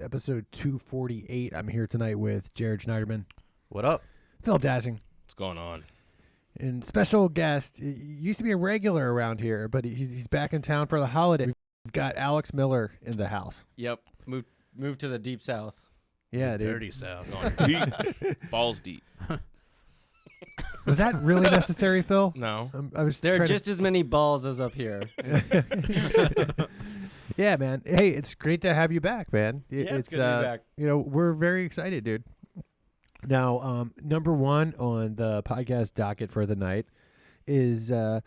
episode 248. I'm here tonight with Jared Schneiderman. What up? Philip Dassing. What's going on? And special guest, he used to be a regular around here, but he's back in town for the holiday. We've got Alex Miller in the house. Yep. Moved to the deep south. Yeah, dude. Dirty South. Going deep. Balls deep. Was that really necessary, Phil? No. I was There are trying just as many balls as up here. Yeah, man. Hey, it's great to have you back, man. It's good to be back. You know, we're very excited, dude. Now, number one on the podcast docket for the night is the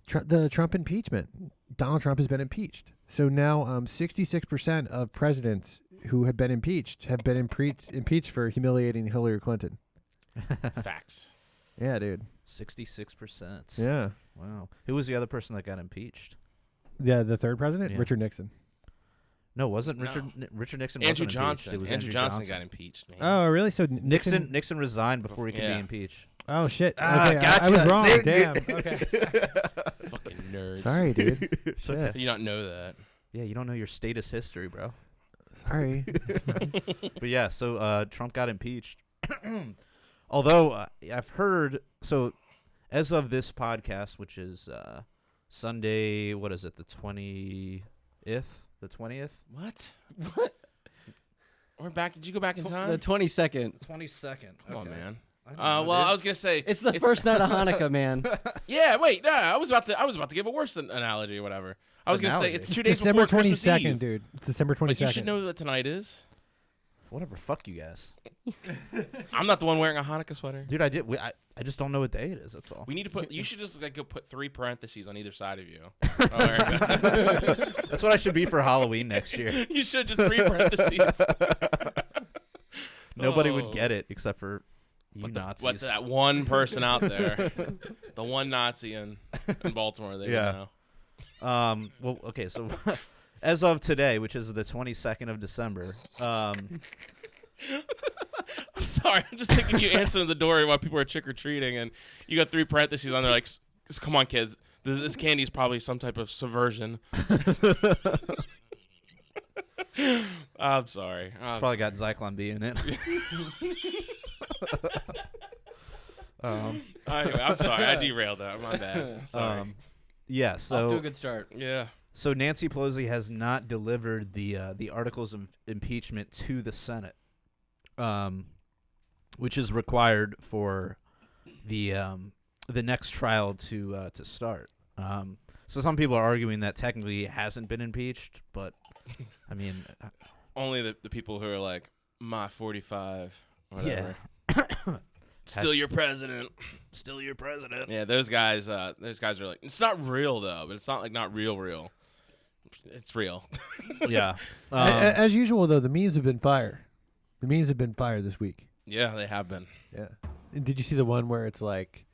Trump impeachment. Donald Trump has been impeached. So now 66% of presidents who have been impeached impeached for humiliating Hillary Clinton. Facts. Yeah, dude. 66%. Yeah. Wow. Who was the other person that got impeached? Yeah, the third president, Yeah. Richard Nixon. No, wasn't No. Richard Nixon? Andrew wasn't Johnson. impeached. It was Andrew Johnson got impeached, man. Oh, really? So Nixon resigned before he could Yeah. be impeached. Oh shit. Ah, Okay, I gotcha. was wrong. Zing. Damn. Okay. Fucking nerds. Sorry, dude. It's Shit. okay. You not know that. Yeah, you don't know your status history, bro. Sorry. But yeah, so Trump got impeached. Although I've heard, so as of this podcast, which is Sunday, what is it, the 20th? The 20th? What? What? We're back. Did you go back in time? The 22nd. 22nd. Come on, man. I don't know, Well, dude. I was gonna say It's the first night of Hanukkah, man. Yeah, wait. No, I was about to give a worse analogy or whatever. I was gonna say Analogy. it's 2 days December before Christmas 22nd, Eve. dude. It's December 22nd. Like, you should know that tonight is. Whatever, fuck you guys. I'm not the one wearing a Hanukkah sweater. Dude, I just don't know what day it is, that's all. We need to put. You should just go put 3 parentheses on either side of you. I'm wearing that. That's what I should be for Halloween next year. You should just 3 parentheses. Nobody Oh. would get it except for you What Nazis. that one person out there, the one Nazi in Baltimore. There Yeah. you know. Well, okay, so as of today, which is the 22nd of December, I'm sorry, I'm just thinking you answering the door while people are trick or treating, and you got 3 parentheses on there. Like, come on, kids, this candy is probably some type of subversion. I'm sorry. it's probably got Zyklon B in it. Anyway, I'm sorry. I derailed that. My bad. Sorry. Yeah, Off to a so good start. Yeah. so Nancy Pelosi has not delivered the articles of impeachment to the Senate, which is required for the next trial to start. So some people are arguing that technically it hasn't been impeached, but I mean, Only the people who are like, my 45, whatever. yeah, Still your president. still your president. Yeah, those guys are like, it's not real though, but it's not like not real. It's real. Yeah. As usual, though, the memes have been fire. The memes have been fire this week. Yeah, they have been. Yeah. And did you see the one where it's like,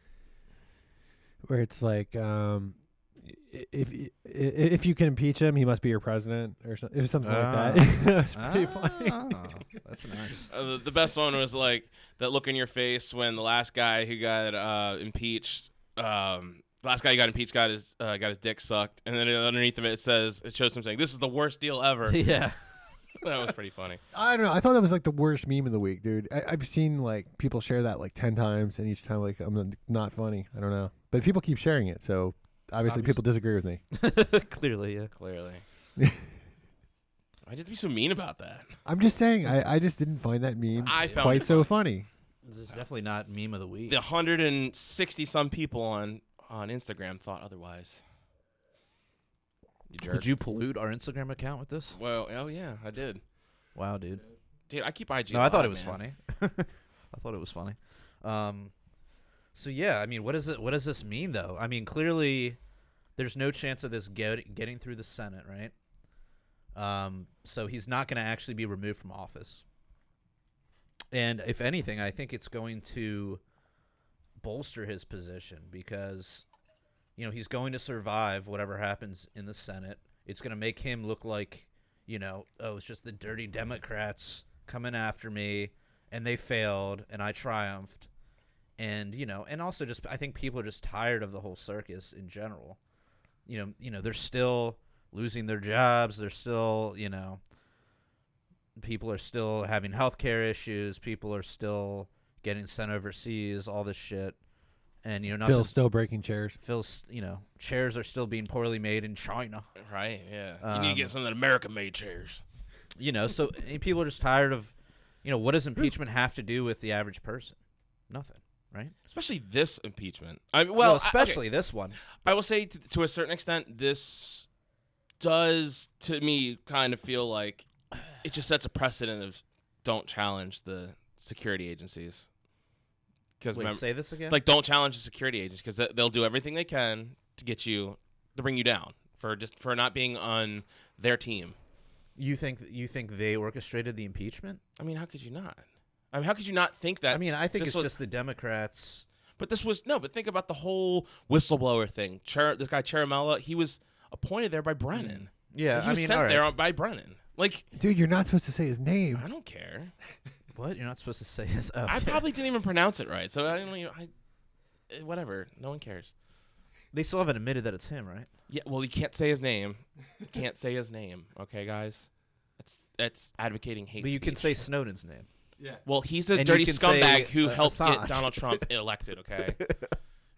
if you can impeach him, he must be your president, or something. It was something like that. It's pretty funny. That's nice. The best one was like that look in your face when the last guy who got impeached, got his dick sucked, and then underneath of it it shows him saying, "This is the worst deal ever." Yeah. That was pretty funny. I don't know. I thought that was like the worst meme of the week, dude. I've seen like people share that like 10 times, and each time like I'm not funny. I don't know, but people keep sharing it, so obviously people disagree with me. Clearly, yeah. Clearly. Why'd you have to be so mean about that? I'm just saying, I just didn't find that meme I found quite it so funny. This is definitely not meme of the week. The 160 some people on Instagram thought otherwise. You jerk. Did you pollute our Instagram account with this? Well, oh yeah, I did. Wow, dude. Dude, I keep IG. No, I thought live, it was man. funny. I thought it was funny. So yeah, I mean, what does this mean though? I mean, clearly, there's no chance of this getting through the Senate, right? So he's not going to actually be removed from office. And if anything, I think it's going to bolster his position because, you know, he's going to survive whatever happens in the Senate. It's going to make him look like, you know, oh, it's just the dirty Democrats coming after me, and they failed, and I triumphed. And, you know, and also just I think people are just tired of the whole circus in general. You know, they're still losing their jobs. They're still, you know, people are still having healthcare issues. People are still getting sent overseas. All this shit, and Phil's still breaking chairs. Phil's chairs are still being poorly made in China. Right? Yeah. You need to get some of that American-made chairs. So people are just tired of, what does impeachment have to do with the average person? Nothing, right? Especially this impeachment. Especially this one. I will say to a certain extent, this does to me kind of feel like it just sets a precedent of don't challenge the security agencies. Wait, say this again? Like, don't challenge the security agents because they'll do everything they can to get you to bring you down for not being on their team. You think they orchestrated the impeachment? I mean, how could you not? I mean, how could you not think that? I mean, I think it's just the Democrats. But but think about the whole whistleblower thing. This guy Chiaramella, he was appointed there by Brennan. Yeah, he was sent there by Brennan. Like, dude, you're not supposed to say his name. I don't care. What? You're not supposed to say his. Oh, I probably didn't even pronounce it right, so I don't know. Whatever. No one cares. They still haven't admitted that it's him, right? Yeah. Well, you can't say his name. You can't say his name. Okay, guys. That's advocating hate. But you can speech. say Snowden's name. Yeah. Well, he's a And dirty you can say, scumbag who helped Assange. get Donald Trump elected. Okay.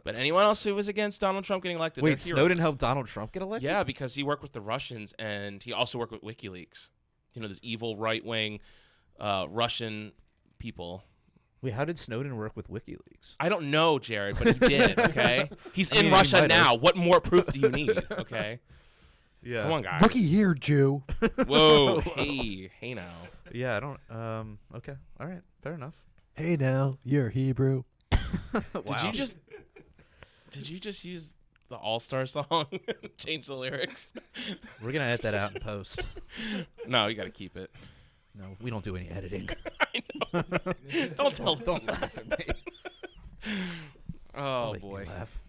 But anyone else who was against Donald Trump getting elected? Wait, they're Snowden heroes. helped Donald Trump get elected? Yeah, because he worked with the Russians and he also worked with WikiLeaks. This evil right-wing Russian people. Wait, how did Snowden work with WikiLeaks? I don't know, Jared, but he did, okay? He's I mean, in he Russia might have. now. What more proof do you need, okay? Yeah. Come on, guys. Looky here, Jew. Whoa, hey now. Yeah, I don't. Okay. All right. Fair enough. Hey now, you're Hebrew. Did you just use the All-Star song? Change the lyrics? We're gonna edit that out in post. No, you got to keep it. No, we don't do any editing. I know. Don't laugh at me. Oh Don't make me boy. laugh.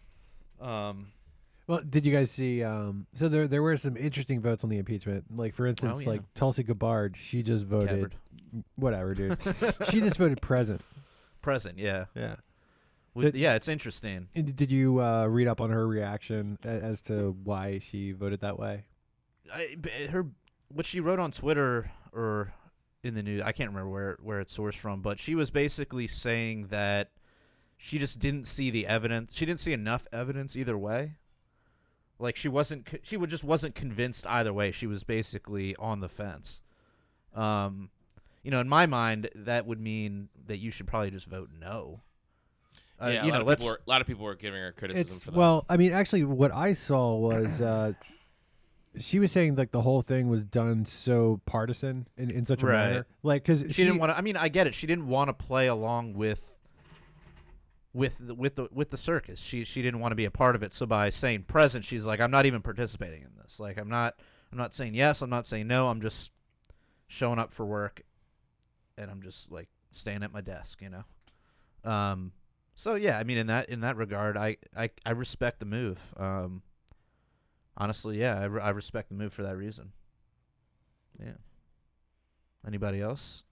Well, did you guys see? So there were some interesting votes on the impeachment. Like for instance, yeah. like Tulsi Gabbard, she just voted. Gabbard. Whatever, dude. She just voted present. Present, yeah. Yeah. Yeah, it's interesting. And did you read up on her reaction as to why she voted that way? What she wrote on Twitter or in the news, I can't remember where it's sourced from, but she was basically saying that she just didn't see the evidence. She didn't see enough evidence either way. Like she just wasn't convinced either way. She was basically on the fence. In my mind, that would mean that you should probably just vote no. Yeah, a lot of people were giving her criticism for that. Well, I mean, actually, what I saw was she was saying like the whole thing was done so partisan in such a Right. manner, like because she didn't want to. I mean, I get it. She didn't want to play along with the circus. She didn't want to be a part of it. So by saying present, she's like, I'm not even participating in this. Like I'm not saying yes. I'm not saying no. I'm just showing up for work, and I'm just like staying at my desk. So yeah, I mean, in that regard, I respect the move. Honestly, yeah, I respect the move for that reason. Yeah. Anybody else?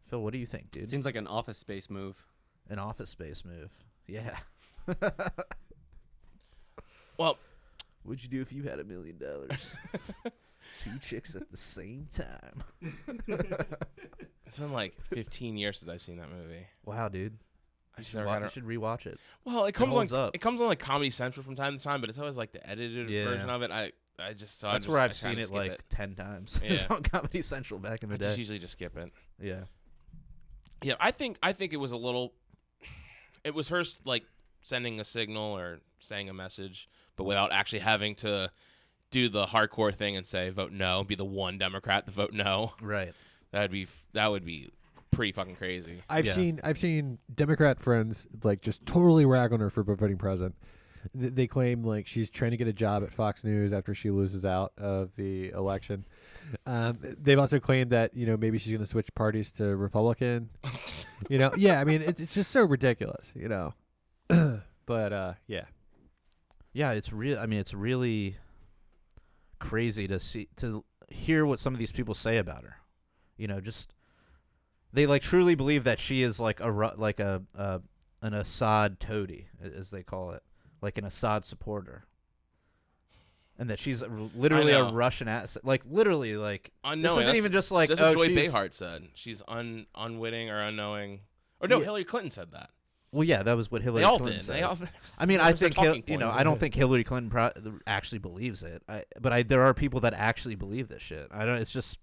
Phil, what do you think, dude? Seems like an Office Space move. An Office Space move. Yeah. Well, what'd you do if you had $1 million? 2 chicks at the same time. it's been like 15 years since I've seen that movie. Wow, dude. I You should rewatch it. Well, it comes holds on up. It comes on like Comedy Central from time to time, but it's always like the edited Yeah. version of it. That's where I've I seen kinda it skip like 10 times. Yeah. It's on Comedy Central back in the I day. just usually just skip it. Yeah. Yeah, I think it was a little. It was her like sending a signal or saying a message, but without actually having to do the hardcore thing and say vote no, be the one Democrat to vote no. Right. That would be pretty fucking crazy. I've seen Democrat friends like just totally rag on her for voting present. They claim like she's trying to get a job at Fox News after she loses out of the election. They've also claimed that maybe she's going to switch parties to Republican. Yeah, I mean it's just so ridiculous, But Yeah, it's real. I mean, it's really crazy to hear what some of these people say about her. Just they like truly believe that she is like an Assad toady, as they call it, like an Assad supporter. and that she's literally a know. Russian asset. Like literally, like Unknowing. this isn't That's- even just like That's what Joy she's- Behar said. She's unwitting or unknowing. Or no, Yeah. Hillary Clinton said that. Well, yeah, that was what Hillary They all Clinton did. said. They all, I mean, that I was their think talking point. I don't think Hillary Clinton actually believes it. But there are people that actually believe this shit. I don't. It's just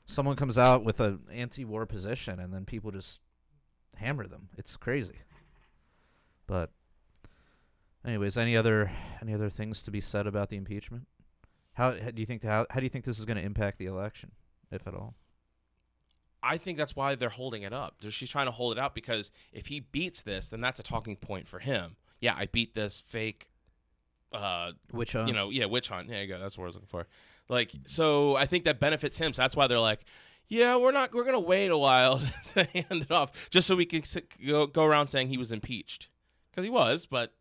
someone comes out with an anti-war position, and then people just hammer them. It's crazy. But, anyways, any other things to be said about the impeachment? How do you think this is going to impact the election, if at all? I think that's why they're holding it up. She's trying to hold it out because if he beats this, then that's a talking point for him. Yeah, I beat this fake, Witch hunt. witch hunt. There you go. That's what I was looking for. Like, so I think that benefits him. So that's why they're like, yeah, we're gonna wait a while to hand it off, just so we can go around saying he was impeached, because he was. But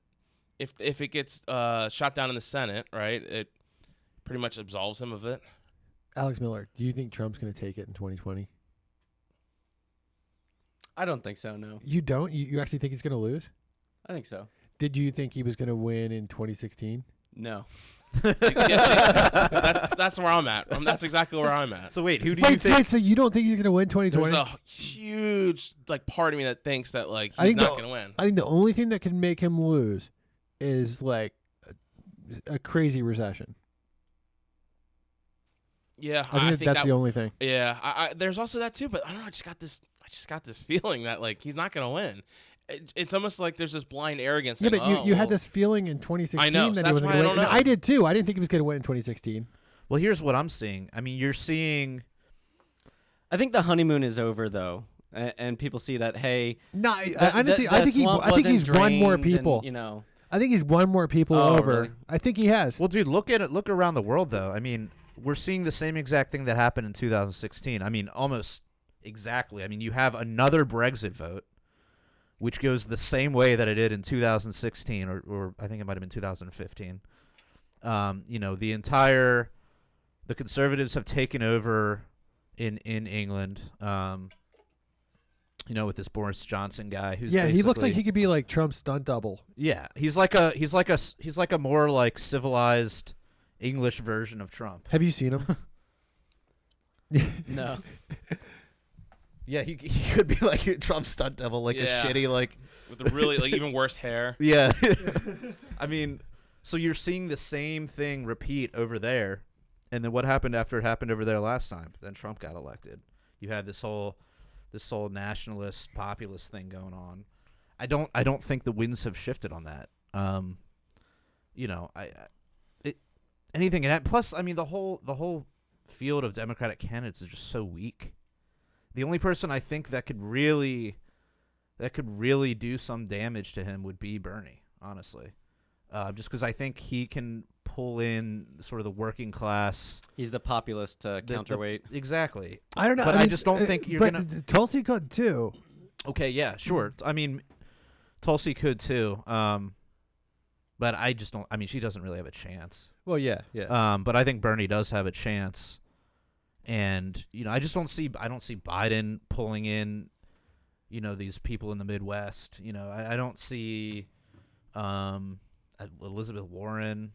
if it gets shot down in the Senate, right, it pretty much absolves him of it. Alex Miller, do you think Trump's going to take it in 2020? I don't think so. No, You don't? You actually think he's going to lose? I think so. Did you think he was going to win in 2016? No. That's where I'm at. That's exactly where I'm at. So wait, who do you Wait, think? so you don't think he's going to win 2020? There's a huge part of me that thinks that I he's think not going to win. I think the only thing that can make him lose is like a crazy recession. Yeah, I think that's that, the only thing. Yeah, I there's also that too, but I don't know. I just got this feeling that like he's not gonna win. It's almost like there's this blind arrogance. Yeah, saying, but you had this feeling in 2016 I know, that so he that's wasn't why going I to don't win. And know. I did too. I didn't think he was going to win in 2016. Well, here's what I'm seeing. I mean, you're seeing. I think the honeymoon is over though, and people see that. Hey, No, I think he's won more people. I think he's won more people Oh, over. really? I think he has. Well, dude, look around the world though. I mean, we're seeing the same exact thing that happened in 2016. I mean, almost exactly. I mean, you have another Brexit vote, which goes the same way that it did in 2016, or I think it might have been 2015. The Conservatives have taken over in England. With this Boris Johnson guy who's He looks like basically- he could be like Trump's stunt double. Yeah, he's like a more like civilized English version of Trump. Have you seen him? no. Yeah, he could be like a Trump stunt double, like Yeah. a shitty like. with the really like even worse hair. Yeah, I mean, so you're seeing the same thing repeat over there, and then what happened after it happened over there last time? Then Trump got elected. You had this whole nationalist populist thing going on. I don't think the winds have shifted on that. Anything in that. Plus, I mean, the whole field of Democratic candidates is just so weak. The only person I think that could really do some damage to him would be Bernie, honestly. Just because I think he can pull in sort of the working class. He's the populist counterweight. Exactly. I don't know. But I just don't think you're but gonna- Tulsi could too. Okay, yeah, sure. I mean, Tulsi could too. But I just don't. I mean, she doesn't really have a chance. Well, yeah. But I think Bernie does have a chance, and I just don't see. I don't see Biden pulling in, these people in the Midwest. I don't see, Elizabeth Warren.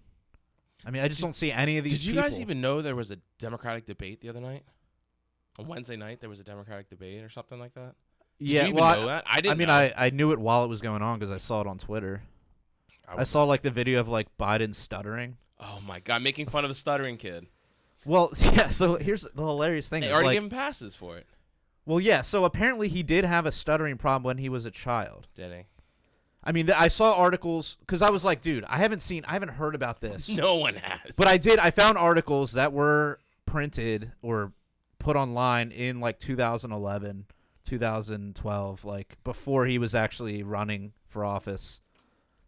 I mean, I just don't see any of these. Did you guys people. even know there was a Democratic debate the other night? On Wednesday night, there was a Democratic debate or something like that. Did you even know that? I didn't. I mean, know. I knew it while it was going on because I saw it on Twitter. I saw like the video of like Biden stuttering. Oh my god, making fun of the stuttering kid. Well, yeah. So here's the hilarious thing. They is, already like, given passes for it. well, yeah. So apparently he did have a stuttering problem when he was a child. Did he? I mean, I saw articles because I was like, dude, I haven't heard about this. No one has. But I found articles that were printed or put online in like 2011, 2012, like before he was actually running for office.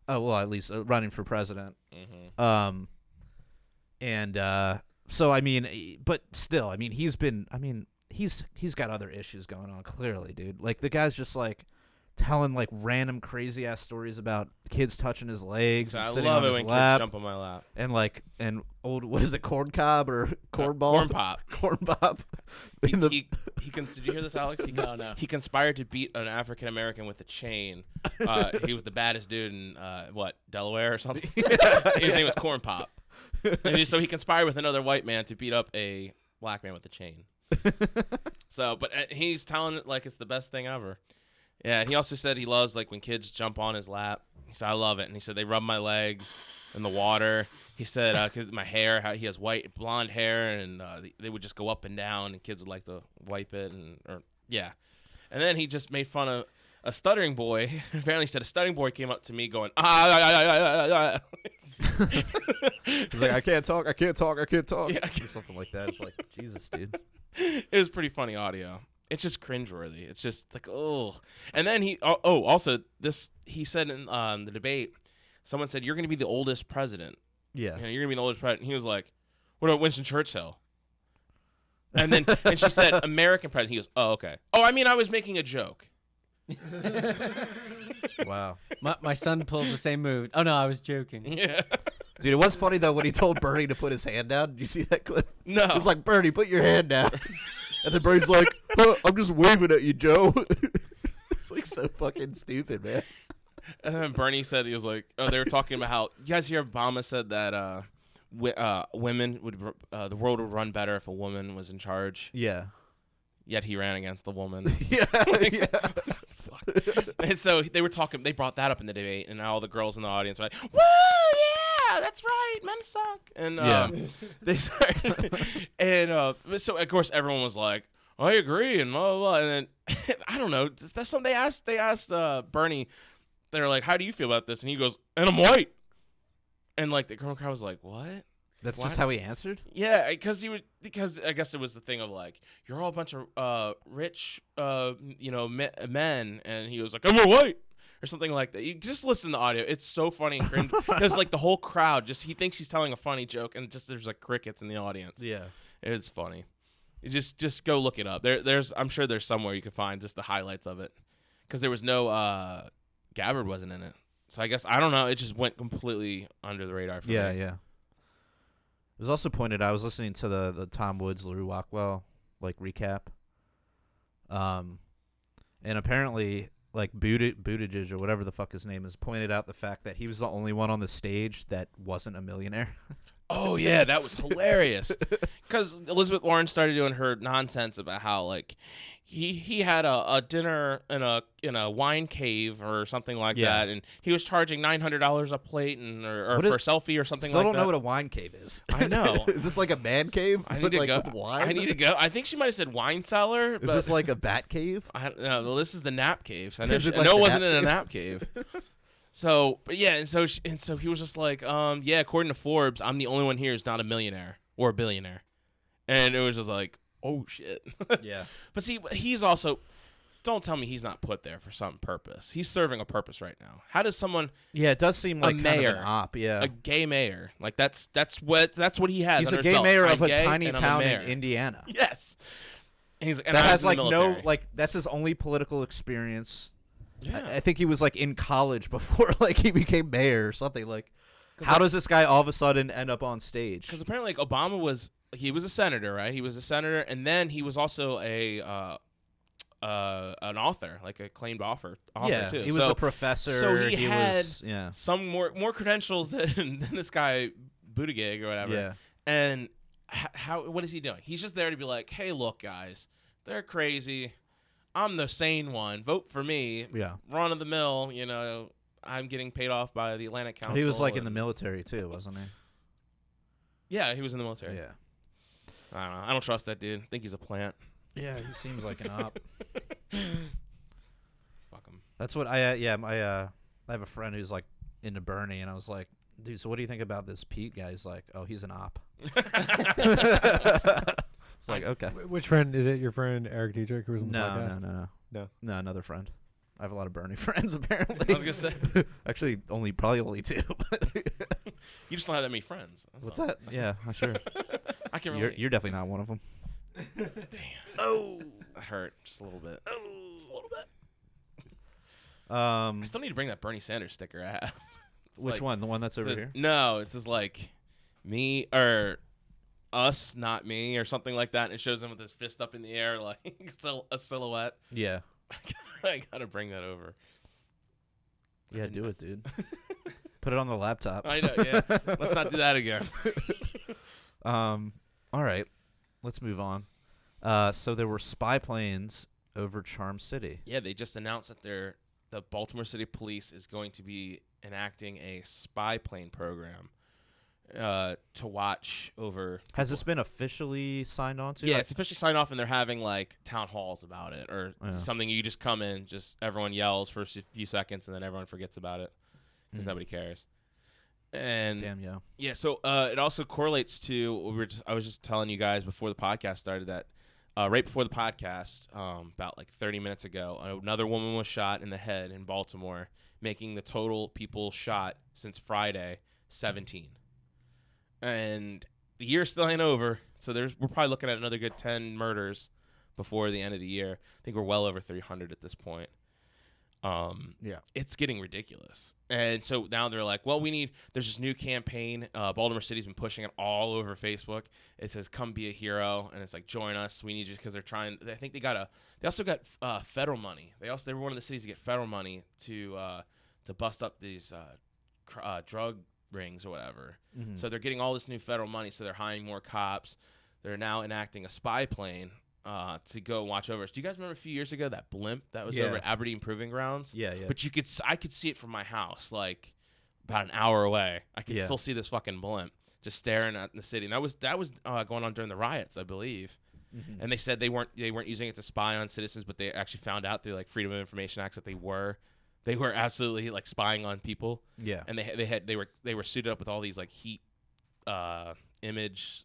Oh, well, at least running for president. Mm-hmm. So I mean, but still, I mean, he's got other issues going on. Clearly, dude. Like the guy's just like telling like random crazy ass stories about kids touching his legs So and I sitting love on it his when kids lap, jump on my lap. and old what is it, corn cob or corn ball, Corn pop. corn pop. Did you hear this, Alex? No. He conspired to beat an African American with a chain. He was the baddest dude in Delaware or something. His name was Corn Pop. And so he conspired with another white man to beat up a black man with a chain. So, but he's telling it like it's the best thing ever. Yeah, and he also said he loves like when kids jump on his lap. He said I love it, and he said they rub my legs in the water. He said 'cause my hair, how he has blonde hair, and they would just go up and down, and kids would like to wipe it, yeah. And then he just made fun of a stuttering boy. Apparently, he said a stuttering boy came up to me going He's like, I can't talk. Yeah. Or something like that. It's like, Jesus, dude. It was pretty funny audio. It's just cringeworthy. It's just like, oh. And then also he said in the debate, someone said, you're going to be the oldest president. Yeah. You know, you're going to be the oldest president. He was like, what about Winston Churchill? And she said, American president. He goes, oh, okay. Oh, I mean, I was making a joke. Wow. My son pulled the same move. Oh, no, I was joking. Yeah. Dude, it was funny, though, when he told Bernie to put his hand down. Did you see that clip? No. It was like, Bernie, put your hand down. And then Bernie's like, huh, I'm just waving at you, Joe. It's like so fucking stupid, man. And then Bernie said, he was like, oh, they were talking about how, you guys hear Obama said that women the world would run better if a woman was in charge. Yeah. Yet he ran against the woman. Yeah. And so they brought that up in the debate, and all the girls in the audience were like, woo, yeah, that's right, men suck. And they started, and so of course everyone was like, I agree, and blah, blah, blah. And then, I don't know, that's something they asked Bernie, they were like, how do you feel about this? And he goes, and I'm white. And like the crowd was like, what? That's What? just how he answered? Yeah, because I guess it was the thing of like, you're all a bunch of rich men, and he was like, I'm white or something like that. You just listen to the audio; it's so funny and cringe because like the whole crowd he thinks he's telling a funny joke, and just there's like crickets in the audience. Yeah. It's funny. You just go look it up. I'm sure there's somewhere you can find just the highlights of it, because there was no Gabbard wasn't in it, so I guess I don't know. It just went completely under the radar for me. Yeah. It was also pointed out, I was listening to the Tom Woods, LaRue Walkwell, like, recap. And apparently, like, Buttigieg, or whatever the fuck his name is, pointed out the fact that he was the only one on the stage that wasn't a millionaire. Oh yeah, that was hilarious. Because Elizabeth Warren started doing her nonsense about how like he had a dinner in a wine cave or something like that, and he was charging $900 a plate or for a selfie or something Still like that. don't know what a wine cave is. I know. Is this like a man cave? I need to like, go. with wine? I need to go. I think she might have said wine cellar. Is this like a bat cave? I don't know. Well, this is the nap caves. I know, Is it I like know the it wasn't nap in a cave? nap cave. So, but yeah, and so he was just like, yeah, according to Forbes, I'm the only one here who's not a millionaire or a billionaire, and it was just like, oh shit. Yeah. But see, he's also, don't tell me he's not put there for some purpose. He's serving a purpose right now. How does someone, Yeah, it does seem like kind of mayor, an op, yeah. a gay mayor, like that's what he has. He's under a his gay belt. mayor I'm of a gay tiny and I'm a town in mayor. Indiana. Yes. And he's like, and That I was has in like the no, military. like, that's his only political experience. Yeah. I think he was like in college before like he became mayor or something. Like, how does this guy all of a sudden end up on stage? Because apparently, like, Obama was a senator, right? He was a senator, and then he was also an author, like a acclaimed author Yeah, too. he was so, a professor. So he had was, yeah, some more credentials than this guy Buttigieg or whatever. yeah. And what is he doing? He's just there to be like, hey, look, guys, they're crazy. I'm the sane one. Vote for me. Yeah. Run of the mill. You know, I'm getting paid off by the Atlantic Council. He was like in the and- military too, wasn't he? Yeah, he was in the military. Yeah. I don't know. I don't trust that dude. I think he's a plant. Yeah, he seems like an op. Fuck him. That's what I I have a friend who's like into Bernie, and I was like, dude, so what do you think about this Pete guy? He's like, oh, he's an op. It's like, okay. Which friend is it? Your friend Eric Dietrich, who's on the No, podcast? no, another friend. I have a lot of Bernie friends apparently. I was gonna say Actually, probably only two. you just don't have that many friends. That's What's all. that? Yeah, sure. I can You're relate. definitely not one of them. Oh, that hurt just a little bit. Just a little bit. I still need to bring that Bernie Sanders sticker I have. It's Which like- one? The one that's it over says- here? No, it says like me or us, not me, or something like that. And it shows him with his fist up in the air, like a silhouette. Yeah. I gotta bring that over. Yeah, do it, dude. Put it on the laptop. I know. Yeah. Let's not do that again. All right, let's move on. So there were spy planes over Charm City. Yeah, they just announced that the Baltimore City Police is going to be enacting a spy plane program to watch over. Has this been officially signed on to? Yeah, it's officially signed off, and they're having like town halls about it, or Yeah. something. You just come in, just everyone yells for a few seconds, and then everyone forgets about it because nobody cares. And Damn, yeah. yeah, so it also correlates to I was just telling you guys before the podcast started that right before the podcast, about like 30 minutes ago, another woman was shot in the head in Baltimore, making the total people shot since Friday 17. And the year still ain't over, so we're probably looking at another good 10 murders before the end of the year. I think we're well over 300 at this point. Yeah. It's getting ridiculous. And so now they're like, well, there's this new campaign. Baltimore City's been pushing it all over Facebook. It says, come be a hero. And it's like, join us. We need you, because I think they also got federal money. They were one of the cities to get federal money to bust up these drug rings or whatever. Mm-hmm. So they're getting all this new federal money. So they're hiring more cops. They're now enacting a spy plane to go watch over us. Do you guys remember a few years ago that blimp that was over at Aberdeen Proving Grounds? Yeah, yeah. But I could see it from my house, like about an hour away. I could Yeah. still see this fucking blimp just staring at the city. And that was going on during the riots, I believe. Mm-hmm. And they said they weren't using it to spy on citizens, but they actually found out through like Freedom of Information Acts that they were absolutely like spying on people. Yeah. And they were suited up with all these like heat image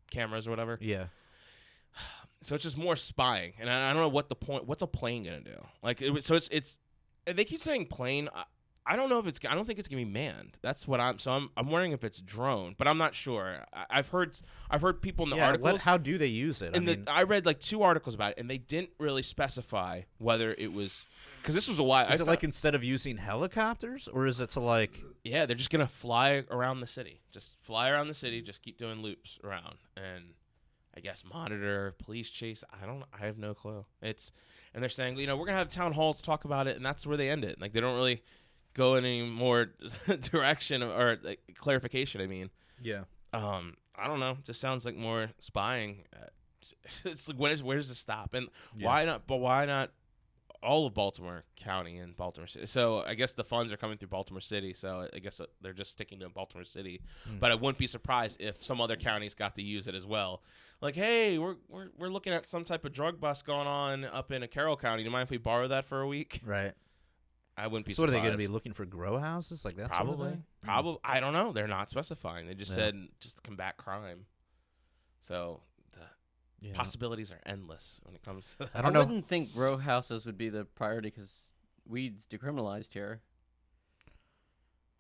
cameras or whatever. Yeah. So it's just more spying, and I don't know what the point. What's a plane gonna do? Like, it's. And they keep saying plane. I don't know if I don't think it's gonna be manned. That's what I'm. So I'm wondering if it's drone, but I'm not sure. I've heard people in the articles. How do they use it? I read like 2 articles about it, and they didn't really specify whether it was, because this was a while. Is it like instead of using helicopters, or is it to like? Yeah, they're just gonna fly around the city. Just fly around the city. Just keep doing loops around, and I guess monitor, police chase. I have no clue. And they're saying, we're gonna have town halls to talk about it, and that's where they end it. Like, they don't really go any more direction or like, clarification. I mean, Yeah. I don't know. Just sounds like more spying. It's like, where does this stop? And Yeah. why not? But why not all of Baltimore County and Baltimore City? So I guess the funds are coming through Baltimore City. So I guess they're just sticking to Baltimore City. But I wouldn't be surprised if some other counties got to use it as well. Like, hey, we're looking at some type of drug bust going on up in Carroll County. Do you mind if we borrow that for a week? Right. I wouldn't be So what are surprised. they going to be looking for? Grow houses like that? Sort of Probably. thing? Probably. I don't know. They're not specifying. They just Yeah. said just to combat crime. So the Yeah. possibilities are endless when it comes to that. I don't know. wouldn't think grow houses would be the priority because weed's decriminalized here.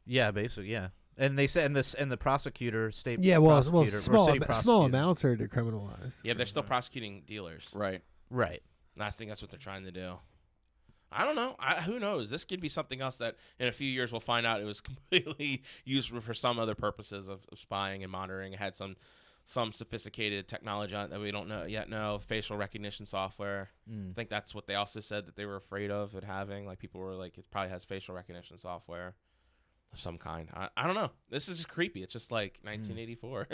Yeah, basically, yeah. And they said, and the prosecutor, state Yeah, well, prosecutor, or small city small prosecutor. amounts are decriminalized. Yeah, they're still prosecuting dealers. Right. Right. And I think that's what they're trying to do. I don't know. Who knows? This could be something else that in a few years we'll find out it was completely used for some other purposes of spying and monitoring. It had some sophisticated technology on it that we don't know, facial recognition software. I think that's what they also said that they were afraid of it having. Like, people were like, it probably has facial recognition software of some kind. I don't know. This is just creepy. It's just like 1984.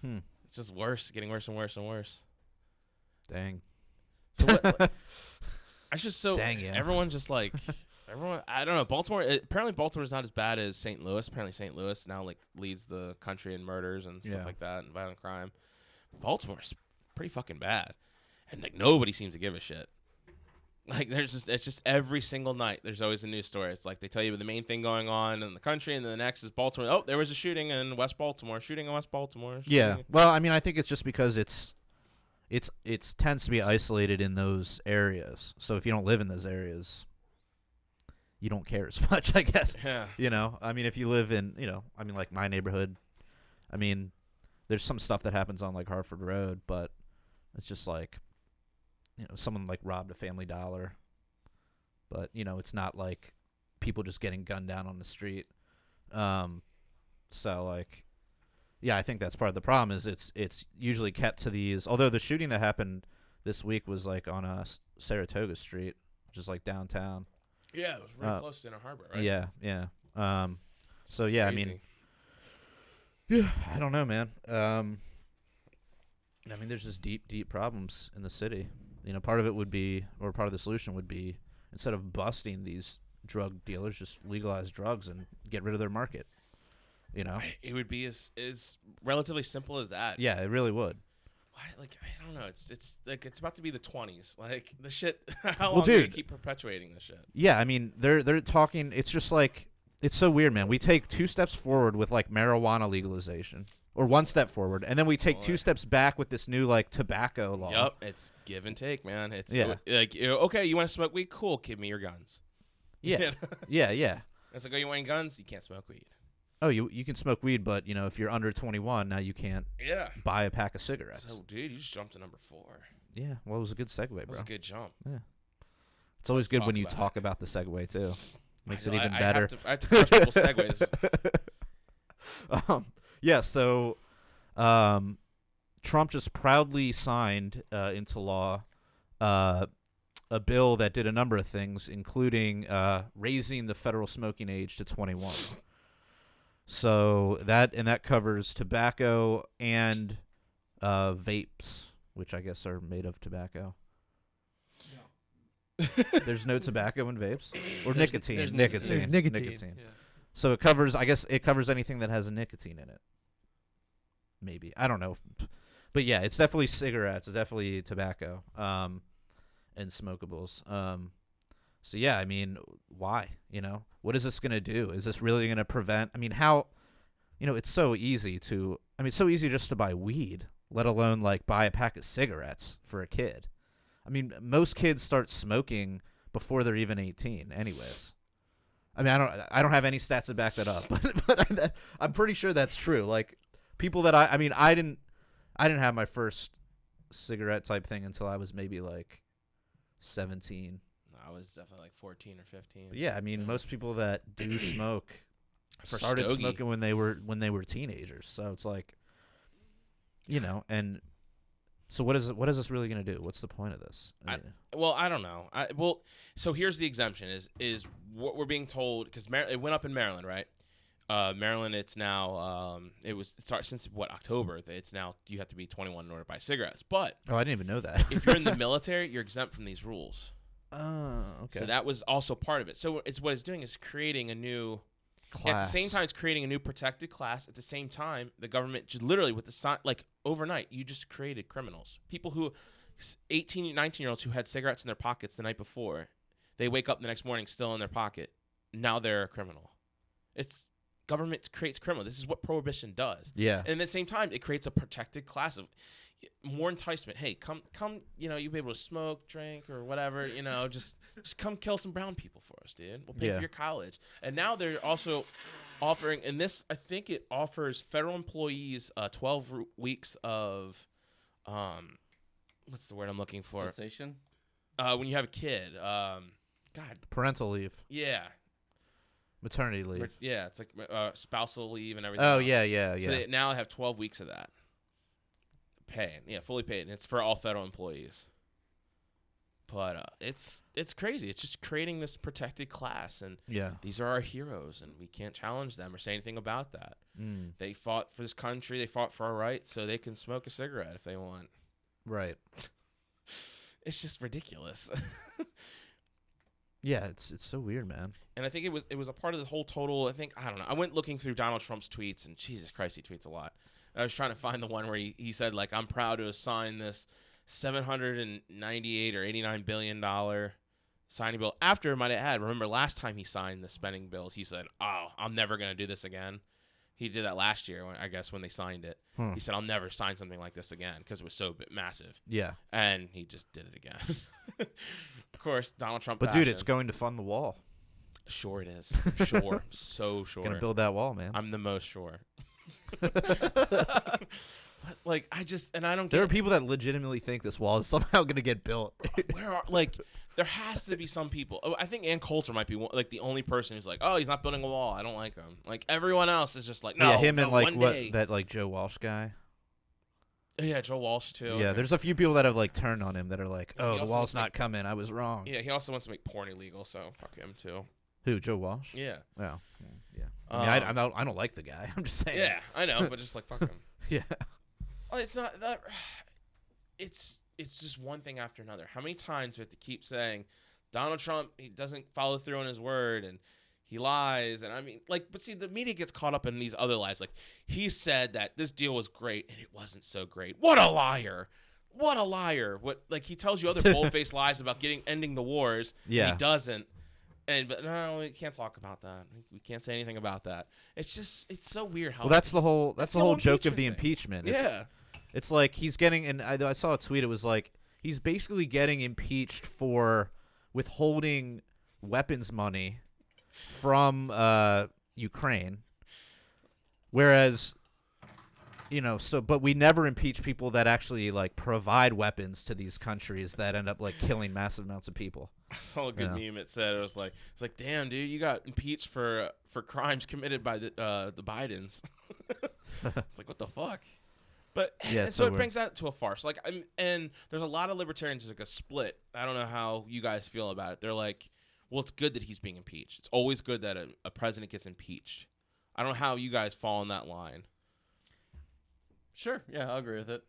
It's just worse, getting worse and worse and worse. Dang. So what? I just so Dang, yeah. everyone just like everyone. I don't know. Baltimore. Apparently, Baltimore is not as bad as St. Louis. Apparently, St. Louis now like leads the country in murders and stuff Yeah. like that and violent crime. Baltimore's pretty fucking bad, and like nobody seems to give a shit. Like, it's just every single night there's always a news story. It's like they tell you the main thing going on in the country, and then the next is Baltimore. Oh, there was a shooting in West Baltimore. Shooting in West Baltimore. Yeah. shooting- Well, I mean, I think it's just because it's tends to be isolated in those areas. So if you don't live in those areas, you don't care as much, I guess. Yeah. I mean, if you live in, I mean, like my neighborhood, I mean, there's some stuff that happens on like Hartford Road, but it's just like, someone like robbed a Family Dollar, but it's not like people just getting gunned down on the street. So like, yeah, I think that's part of the problem is it's usually kept to these. Although the shooting that happened this week was like on Saratoga Street, which is like downtown. Yeah, it was really close to Inner Harbor, right? Yeah, yeah. So yeah, I mean, Crazy. yeah, I don't know, man. I mean, there's just deep problems in the city. You know, part of it would be, or part of the solution would be, instead of busting these drug dealers, just legalize drugs and get rid of their market. You know? It would be as relatively simple as that. Yeah, it really would. Why, like, I don't know. It's like it's about to be the 20s. Like the shit. How Well, long do you dude. keep perpetuating this shit? Yeah, I mean, they're talking. It's just like, it's so weird, man. We take 2 steps forward with like marijuana legalization, or 1 step forward, and then we take 2 steps back with this new like tobacco law. Yep, it's give and take, man. It's Yeah. like okay, you want to smoke weed? Cool, give me your guns. Yeah, yeah. It's like, oh, you want guns? You can't smoke weed. Oh, you can smoke weed, but you know if you're under 21, now you can't Yeah. buy a pack of cigarettes. So, dude, you just jumped to number 4. Yeah, well, it was a good segue, That was bro. a good jump. It's always let's good talk when you about talk about the segue too. Makes I it know, even I better. have to crush people's segues. Yeah, so Trump just proudly signed into law a bill that did a number of things, including raising the federal smoking age to 21. So that covers tobacco and vapes, which I guess are made of tobacco. There's no tobacco in vapes, or nicotine. there's nicotine. There's nicotine. So it covers. I guess it covers anything that has a nicotine in it. Maybe, I don't know, but yeah, it's definitely cigarettes. It's definitely tobacco, and smokables. So yeah, I mean, why? You know, what is this gonna do? Is this really gonna prevent? I mean, how? You know, it's so easy to. I mean, it's so easy just to buy weed, let alone like buy a pack of cigarettes for a kid. I mean, most kids start smoking before they're even 18, anyways. I mean, I don't have any stats to back that up, but I'm pretty sure that's true. Like people that I mean, I didn't have my first cigarette type thing until I was maybe like 17. I was definitely like 14 or 15. But yeah, I mean, most people that do smoke For started stogie. smoking when they were teenagers. So it's like, you know, and so what is this really going to do? What's the point of this? I mean, Well, I don't know. So here's the exemption: is what we're being told, because it went up in Maryland, right? Maryland, it's now it started since October. It's now you have to be 21 in order to buy cigarettes. But oh, I didn't even know that. if you're in the military, you're exempt from these rules. Oh, okay. So that was also part of it. So what it's doing is creating a new. Class. At the same time, it's creating a new protected class. At the same time, the government just literally with the sign, like overnight, you just created criminals. People who 18, 19-year-olds who had cigarettes in their pockets the night before, they wake up the next morning still in their pocket. Now they're a criminal. It's government creates criminal. This is what prohibition does. Yeah. And at the same time, it creates a protected class of more enticement. Hey, come, you know, you'll be able to smoke, drink, or whatever, you know, just come kill some brown people for us, dude. We'll pay Yeah. for your college. And now they're also offering, and this, I think it offers federal employees 12 weeks of, what's the word I'm looking for? Cessation? When you have a kid. God, Parental leave, yeah. maternity leave. Yeah, it's like spousal leave and everything. Oh else. yeah. So they now have 12 weeks of that. Paid, yeah, fully paid, and it's for all federal employees. But it's crazy. It's just creating this protected class, and Yeah. these are our heroes, and we can't challenge them or say anything about that. Mm, They fought for this country. They fought for our rights, so they can smoke a cigarette if they want. right. It's just ridiculous. Yeah, it's so weird, man. And I think it was a part of the whole total. I don't know. I went looking through Donald Trump's tweets, and Jesus Christ, he tweets a lot. I was trying to find the one where he said, like, I'm proud to have signed this $798 or $89 billion signing bill. After, might I add, remember last time he signed the spending bills, he said, oh, I'm never going to do this again. He did that last year, I guess, when they signed it. He said, I'll never sign something like this again because it was so massive. Yeah. And he just did it again. Of course, Donald Trump But dude, passion. it's going to fund the wall. Sure it is. I'm sure. So sure. Gonna build that wall, man. I'm the most sure. Like, I don't get There are people that legitimately think this wall is somehow gonna get built. there has to be some people. Oh, I think Ann Coulter might be like the only person who's like, oh, he's not building a wall. I don't like him. Like everyone else is just like, no. yeah, him and no, like one what day. that like Joe Walsh guy. Yeah, Joe Walsh too. Yeah, there's a few people that have like turned on him that are like, oh, He the also wall's looks like- not coming. I was wrong. Yeah, he also wants to make porn illegal, so fuck him too. Who? Joe Walsh? Yeah. Oh, yeah. I mean, I don't like the guy. I'm just saying. Yeah, I know, but just like fuck him. Yeah. Oh, it's not that. It's just one thing after another. How many times do we have to keep saying Donald Trump, he doesn't follow through on his word and he lies? And I mean, like, but see, the media gets caught up in these other lies. Like, he said that this deal was great and it wasn't so great. What a liar! What a liar! What, like, he tells you other bold-faced lies about ending the wars. Yeah. And he doesn't. But no, we can't talk about that. We can't say anything about that. It's so weird how. Well, that's the whole joke of the impeachment impeachment. thing. Yeah. It's like he's getting, and I saw a tweet. It was like he's basically getting impeached for withholding weapons money from Ukraine, whereas, but we never impeach people that actually like provide weapons to these countries that end up like killing massive amounts of people. I saw a good meme. It's like, damn, dude, you got impeached for crimes committed by the Bidens. It's like, what the fuck? But Yeah, so it weird. brings that to a farce. Like, and there's a lot of libertarians. There's like a split. I don't know how you guys feel about it. They're like, well, it's good that he's being impeached. It's always good that a president gets impeached. I don't know how you guys fall in that line. Sure. Yeah, I'll agree with it.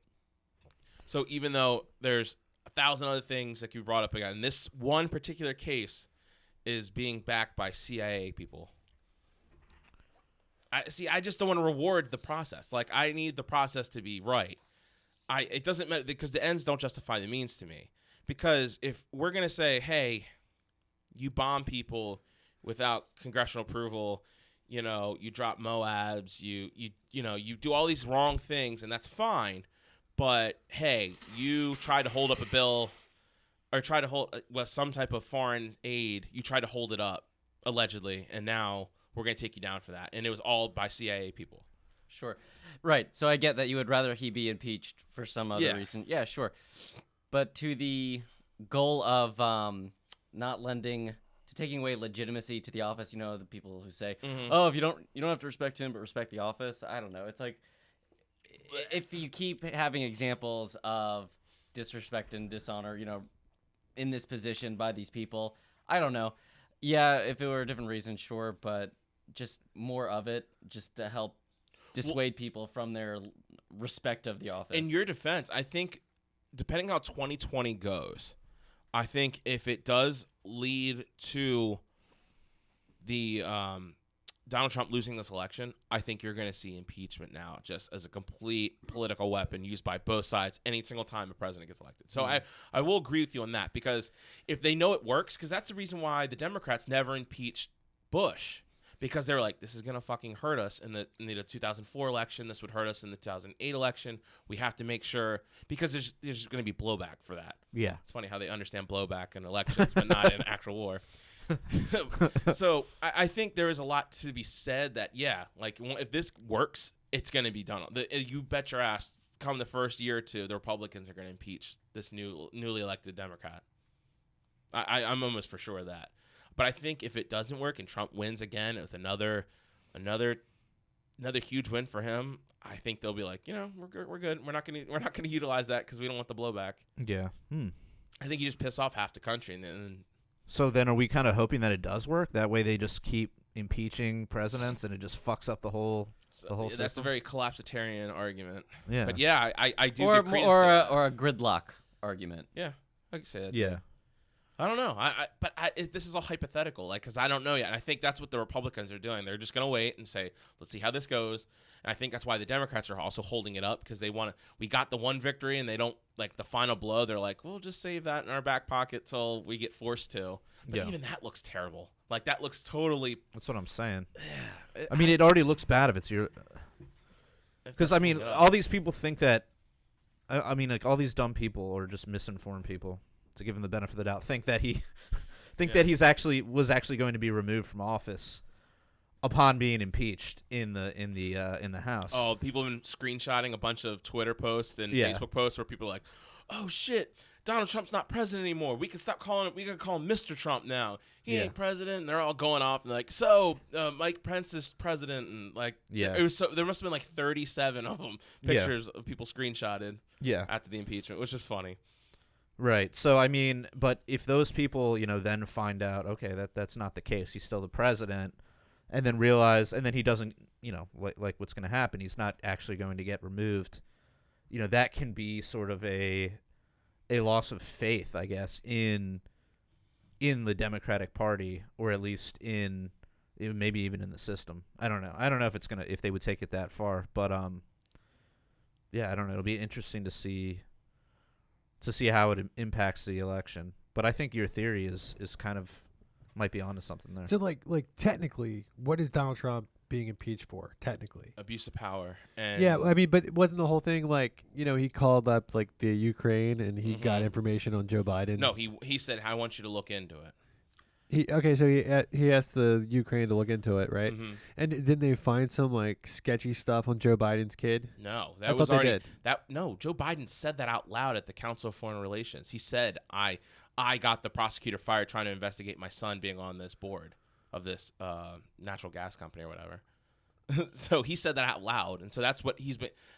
So even though there's 1,000 other things that can be brought up again, this one particular case is being backed by CIA people. I just don't want to reward the process. Like, I need the process to be right. It doesn't matter, because the ends don't justify the means to me. Because if we're going to say, hey, you bomb people without congressional approval, you drop MOABs, you do all these wrong things, and that's fine. But hey, you tried to hold up a bill or try to hold some type of foreign aid. You tried to hold it up, allegedly, and now we're going to take you down for that. And it was all by CIA people. Sure. Right. So I get that you would rather he be impeached for some other reason. Yeah, sure. But to the goal of taking away legitimacy to the office, the people who say, oh, if you don't have to respect him, but respect the office. I don't know. It's like, if you keep having examples of disrespect and dishonor, in this position by these people, I don't know. Yeah, if it were a different reason, sure, but just more of it, just to help dissuade people from their respect of the office. In your defense, I think, depending how 2020 goes, I think if it does lead to the Donald Trump losing this election, I think you're going to see impeachment now just as a complete political weapon used by both sides any single time a president gets elected. So I will agree with you on that, because if they know it works, because that's the reason why the Democrats never impeached Bush, because they were like, this is going to fucking hurt us in the 2004 election. This would hurt us in the 2008 election. We have to make sure, because there's going to be blowback for that. Yeah. It's funny how they understand blowback in elections, but not in actual war. So I think there is a lot to be said that, like, if this works, it's going to be done. You bet your ass, come the first year or two, the Republicans are going to impeach this newly elected Democrat. I'm almost for sure of that. But I think if it doesn't work and Trump wins again with another huge win for him, I think they'll be like, we're good. We're not gonna utilize that because we don't want the blowback. Yeah. I think you just piss off half the country, and then. So then, are we kind of hoping that it does work? That way, they just keep impeaching presidents, and it just fucks up the whole That's system. a very collapsitarian argument. Yeah. But yeah, I do. Or give credence to that. a gridlock argument. Yeah, I can say that. Yeah. Too. I don't know. This is all hypothetical, like, because I don't know yet. And I think that's what the Republicans are doing. They're just going to wait and say, let's see how this goes. And I think that's why the Democrats are also holding it up, because they want to. We got the one victory, and they don't like the final blow. They're like, we'll just save that in our back pocket till we get forced to. But even that looks terrible. Like, that looks totally. That's what I'm saying. I mean, it already looks bad if it's your. Because I mean, all these people think that. I mean, like, all these dumb people or just misinformed people, to give him the benefit of the doubt, think that that he's was actually going to be removed from office upon being impeached in the House. Oh, people have been screenshotting a bunch of Twitter posts and Facebook posts where people are like, "Oh shit, Donald Trump's not president anymore. We can stop calling him. We can call him Mr. Trump now. He ain't president." And they're all going off and like, "So Mike Pence is president," and like, it was so. There must have been like 37 of them pictures of people screenshotted. Yeah. After the impeachment, which is funny. Right. So I mean, but if those people, then find out, okay, that's not the case. He's still the president, and then realize, and then he doesn't, like what's going to happen. He's not actually going to get removed. That can be sort of a loss of faith, I guess, in the Democratic Party, or at least maybe even in the system. I don't know. I don't know if they would take it that far, but yeah, I don't know. It'll be interesting to see how it impacts the election. But I think your theory is kind of might be onto something there. So like technically, what is Donald Trump being impeached for? Technically, Abuse of power. And yeah, I mean, but wasn't the whole thing like he called up like the Ukraine and he got information on Joe Biden? No, he said, I want you to look into it. So he asked the Ukraine to look into it, right? Mhm. And didn't they find some like sketchy stuff on Joe Biden's kid? No, I that was thought they already did. No. Joe Biden said that out loud at the Council of Foreign Relations. He said, "I got the prosecutor fired trying to investigate my son being on this board of this natural gas company or whatever." So he said that out loud, and so that's what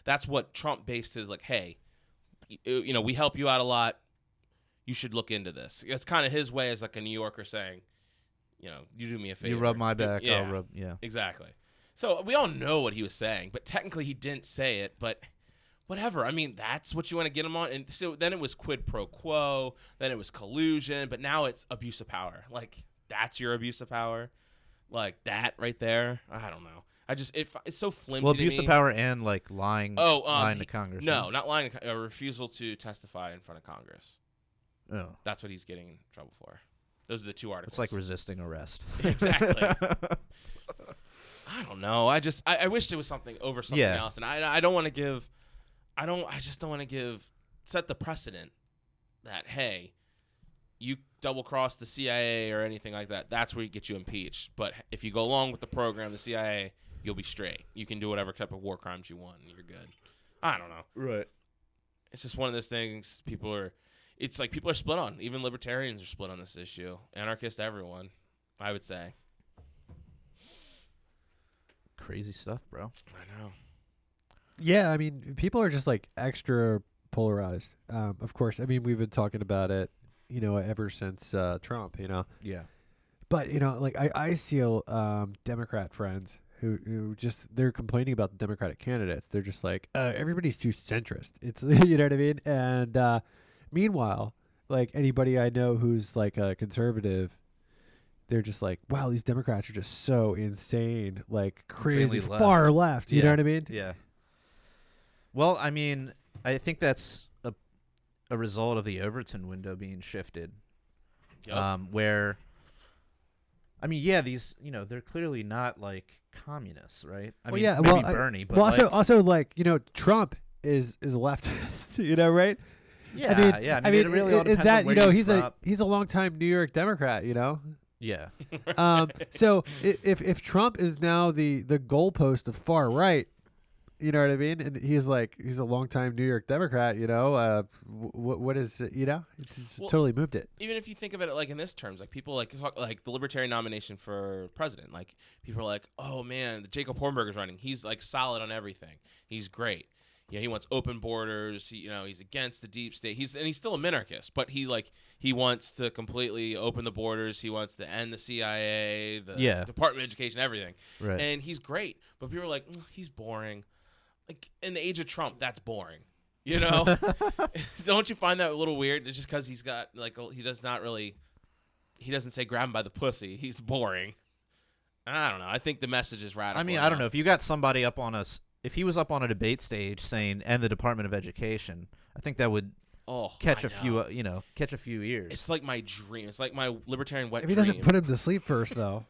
That's what Trump based his like, hey, we help you out a lot. You should look into this. It's kind of his way as like a New Yorker saying, you do me a favor. You rub my back, Yeah, I'll rub. Yeah. exactly. So we all know what he was saying, but technically he didn't say it. But whatever. I mean, that's what you want to get him on. And so then it was quid pro quo. Then it was collusion. But now it's abuse of power. Like, that's your abuse of power. Like that right there. I don't know. It's so flimsy. Well, to abuse me. of power and like lying. Lying to he- Congress. No, not lying. A refusal to testify in front of Congress. Oh. That's what he's getting in trouble for. Those are the two articles. It's like resisting arrest. Exactly. I don't know. I wish there was something else, and I don't want to give. I just don't want to set the precedent that, hey, you double cross the CIA or anything like that. That's where you get you impeached. But if you go along with the program, the CIA, you'll be straight. You can do whatever type of war crimes you want, and you're good. I don't know. Right. It's just one of those things. It's like people are split on. Even libertarians are split on this issue. Anarchists, everyone, I would say. Crazy stuff, bro. I know. Yeah, I mean, people are just like extra polarized. Of course, I mean, we've been talking about it, ever since Trump, Yeah. But like I see Democrat friends who just they're complaining about the Democratic candidates. They're just like everybody's too centrist. It's you know what I mean. And meanwhile, like anybody I know who's like a conservative, they're just like, wow, these Democrats are just so insane, like crazy Insanely far left. You know what I mean? Yeah. Well, I mean, I think that's a result of the Overton window being shifted. Yep. Where, I mean, yeah, these, they're clearly not like communists, right? I mean, yeah, maybe Bernie, but well, like, also like Trump is a leftist, right? yeah, I mean, it really all depends that on where he's from. a longtime New York Democrat, Yeah. So if Trump is now the goalpost of far right, you know what I mean, and he's a longtime New York Democrat, what is it, it's totally moved it. Even if you think of it like in this terms, like people like talk like the Libertarian nomination for president, like people are like, oh man, Jacob Hornberger's running. He's like solid on everything. He's great. He wants open borders. He's against the deep state. He's still a minarchist, but he wants to completely open the borders. He wants to end the CIA, the Department of Education, everything. Right. And he's great, but people are like, he's boring. Like in the age of Trump, that's boring. Don't you find that a little weird? It's just because he's got like he doesn't say grab him by the pussy. He's boring. I don't know. I think the message is radical. I mean, I don't know if you got somebody up on us. If he was up on a debate stage saying "and the Department of Education," I think that would catch a few ears. It's like my dream. It's like my libertarian wet If he dream. doesn't put him to sleep first, though.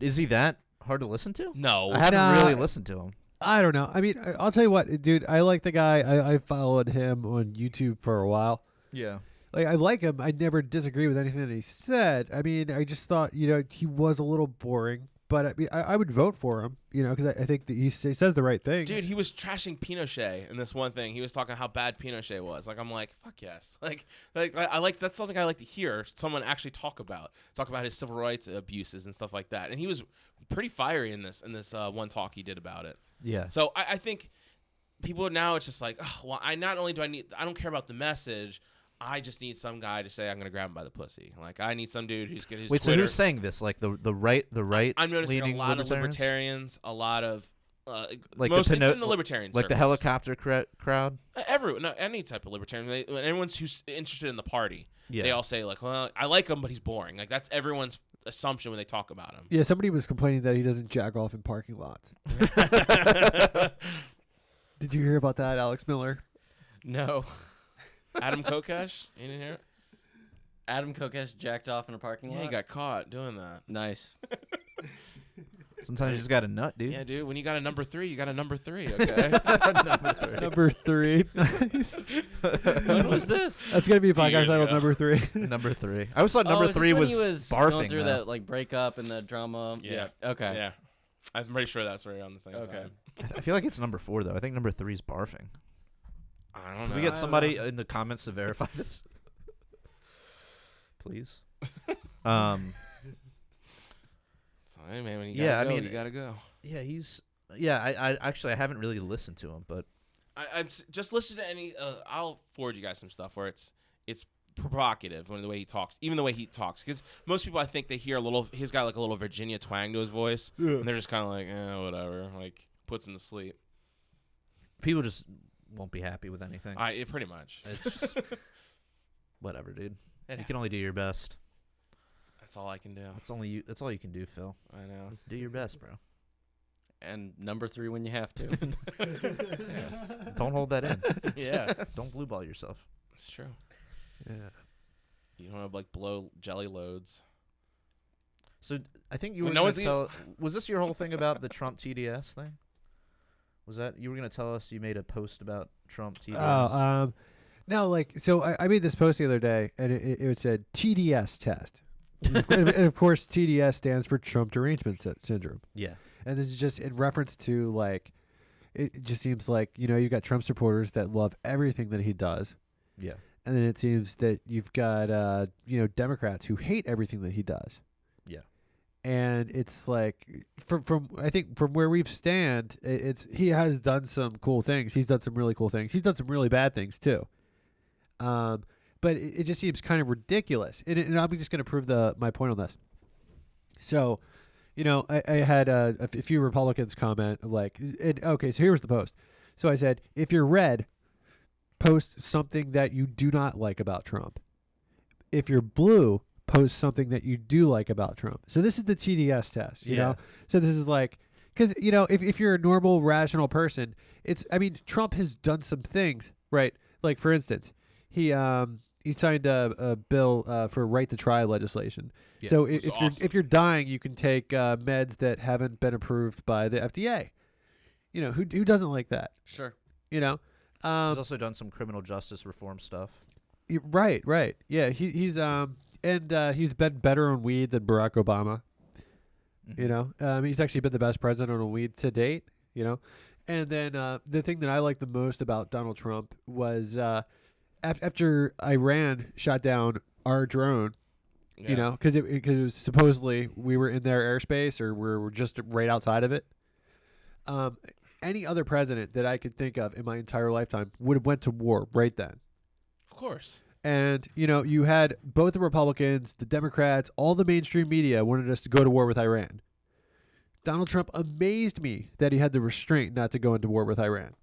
Is he that hard to listen to? No. I haven't really listened to him. I don't know. I mean, I'll tell you what, dude. I like the guy. I followed him on YouTube for a while. Yeah. Like, I like him. I never disagree with anything that he said. I mean, I just thought, he was a little boring. But I mean, I would vote for him, because I think that he says the right thing. Dude, he was trashing Pinochet in this one thing. He was talking how bad Pinochet was. Like, I'm like, fuck yes. Like I like that's something I like to hear someone actually talk about his civil rights abuses and stuff like that. And he was pretty fiery in this one talk he did about it. Yeah. So I think people now, it's just like, oh, well, I don't care about the message. I just need some guy to say I'm gonna grab him by the pussy. Like I need some dude who's gonna. Wait, so who's saying this? Like the right I'm noticing a leaning lot of libertarians? libertarians, a lot of Like most the it's in the libertarian like the circles. helicopter crowd. Everyone, no, any type of libertarian, anyone who's interested in the party, Yeah. they all say like, "Well, I like him, but he's boring." Like that's everyone's assumption when they talk about him. Yeah, somebody was complaining that he doesn't jack off in parking lots. Did you hear about that, Alex Miller? No. Adam Kokesh, you didn't hear it? Adam Kokesh jacked off in a parking lot. Yeah, he got caught doing that. Nice. Sometimes you just got a nut, dude. Yeah, dude. When you got a number 3, you got a number 3. Okay. Number 3. Nice. When was this? That's gonna be a podcast Years titled ago. Number 3. Number 3. I always thought Oh, number is this 3 when was he was barfing. going through though. that like breakup and the drama. Yeah. Okay. Yeah. I'm pretty sure that's right on the same Okay. time. I feel like it's number 4 though. I think number 3 is barfing. I don't Can know. we get somebody in the comments to verify this? Please. So, hey, man, when you Yeah, gotta I go, mean, you gotta go. Yeah, he's. Yeah, I actually I haven't really listened to him, but Just listen to any. I'll forward you guys some stuff where it's provocative when the way he talks, even the way he talks, because most people I think they hear a little. He's got like a little Virginia twang to his voice, and they're just kind of like, whatever. Like puts him to sleep. people just won't be happy with anything. Pretty much. It's just whatever, dude. Yeah. You can only do your best. That's all I can do. That's all you can do, Phil. I know. Just do your best, bro. And number 3 when you have to. Don't hold that in. Yeah, Don't blue ball yourself. it's true. Yeah. You don't have like blow jelly loads. So I think you Well, were no going one's to tell. Was this your whole thing about the Trump TDS thing? Was that you were going to tell us you made a post about Trump TDS? Oh, no, like, so I made this post the other day, and it said TDS test. And of course, TDS stands for Trump Derangement Syndrome. Yeah. And this is just in reference to, like, it just seems like, you got Trump supporters that love everything that he does. Yeah. And then it seems that you've got, Democrats who hate everything that he does. Yeah. And it's like, from I think from where we've stand, he has done some cool things. He's done some really cool things. He's done some really bad things too. But it just seems kind of ridiculous. And I'm just going to prove my point on this. So, I had a few Republicans comment like, okay, so here's the post. So I said, if you're red, post something that you do not like about Trump. If you're blue, post something that you do like about Trump. So this is the TDS test, you know? So this is like, because, if you're a normal, rational person, Trump has done some things, right? Like, for instance, he signed a bill for right to try legislation. Yeah, So which is awesome. if you're dying, you can take meds that haven't been approved by the FDA. Who doesn't like that? Sure. He's also done some criminal justice reform stuff. Right. Yeah, he's been better on weed than Barack Obama. Mhm. He's actually been the best president on weed to date. And then the thing that I like the most about Donald Trump was after Iran shot down our drone. Yeah. Because it was supposedly we were in their airspace or we're just right outside of it. Any other president that I could think of in my entire lifetime would have went to war right then. Of course. And, you had both the Republicans, the Democrats, all the mainstream media wanted us to go to war with Iran. Donald Trump amazed me that he had the restraint not to go into war with Iran.